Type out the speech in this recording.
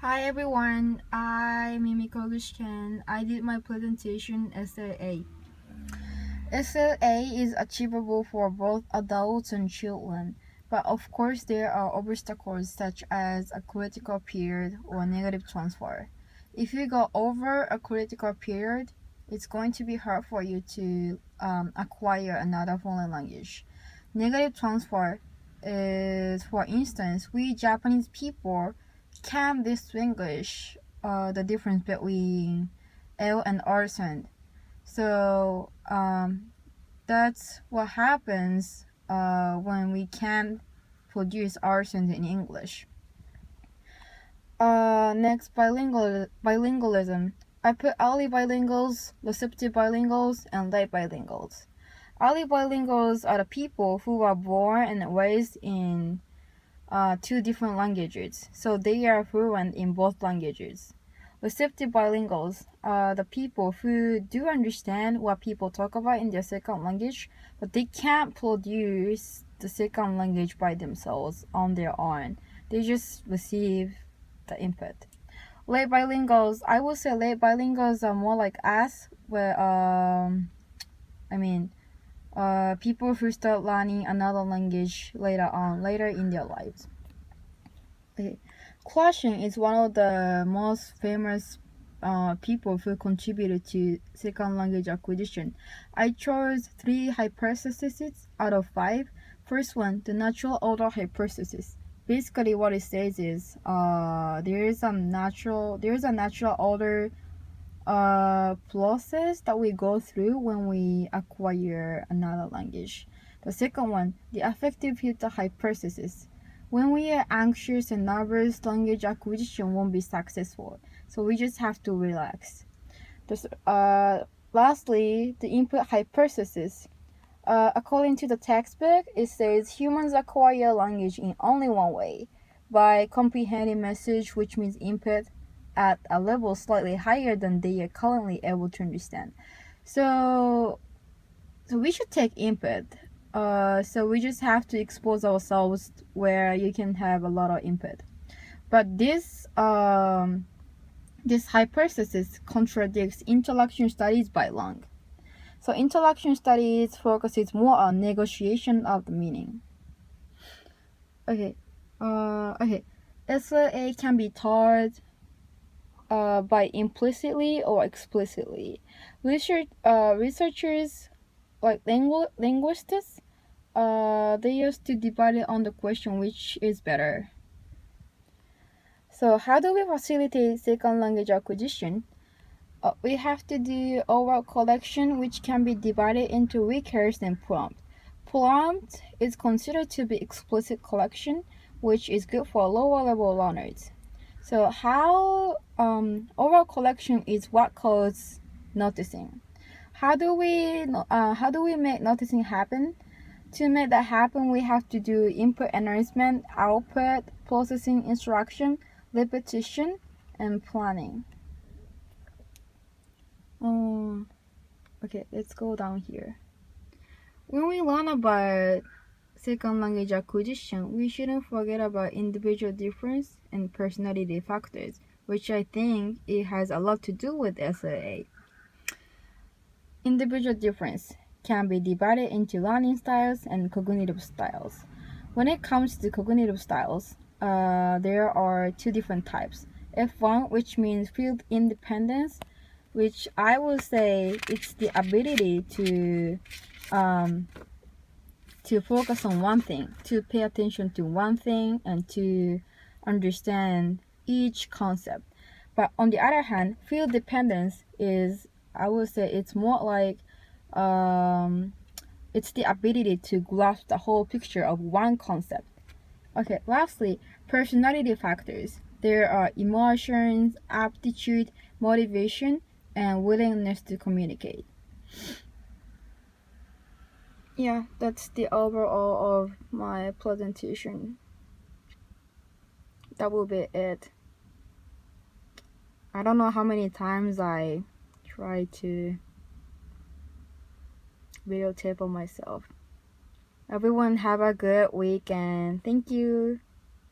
Hi everyone, I'm Yumiko. I did my presentation SLA. SLA is achievable for both adults and children, but of course there are obstacles such as a critical period or negative transfer. If you go over a critical period, it's going to be hard for you to acquire another foreign language. Negative transfer is, for instance, we Japanese people can distinguish the difference between L and R sound. So that's what happens when we can't produce R sound in English. Next, bilingualism. I put early bilinguals, receptive bilinguals, and late bilinguals. Early bilinguals are the people who are born and raised in two different languages, so they are fluent in both languages. Receptive bilinguals are the people who do understand what people talk about in their second language, but they can't produce the second language by themselves on their own. They just receive the input. Late bilinguals, I would say late bilinguals are more like us, where I mean, people who start learning another language later in their lives. Okay. Quashing is one of the most famous people who contributed to second language acquisition. I chose 3 hypotheses out of 5. First one, the natural order hypothesis. Basically, what it says is there is a natural order process that we go through when we acquire another language. The second one, the affective filter hypothesis. When we are anxious and nervous, language acquisition won't be successful. So we just have to relax. Lastly, the input hypothesis. According to the textbook, it says humans acquire language in only one way, by comprehending message, which means input, at a level slightly higher than they are currently able to understand. So we should take input. So we just have to expose ourselves where you can have a lot of input. But this hypothesis contradicts intellectual studies by Long. So intellectual studies focuses more on negotiation of the meaning. Okay. SLA can be taught by implicitly or explicitly. Researchers like linguists, they used to divide it on the question which is better. So how do we facilitate second language acquisition? We have to do oral collection, which can be divided into rehearsed and prompt. Prompt is considered to be explicit collection, which is good for lower level learners. So how oral collection is what causes noticing. How do we make noticing happen? To make that happen, we have to do input enhancement, output, processing instruction, repetition, and planning. Okay, let's go down here. When we learn about second language acquisition, we shouldn't forget about individual difference and personality factors, which I think it has a lot to do with SLA. Individual difference can be divided into learning styles and cognitive styles. When it comes to cognitive styles, there are 2 different types. F1, which means field independence, which I will say it's the ability to focus on one thing, to pay attention to one thing, and to understand each concept. But on the other hand, field dependence is, I would say, it's more like it's the ability to grasp the whole picture of one concept. Okay, lastly, personality factors. There are emotions, aptitude, motivation, and willingness to communicate. Yeah, that's the overall of my presentation. That will be it. I don't know how many times I try to videotape of myself. Everyone have a good weekend. Thank you.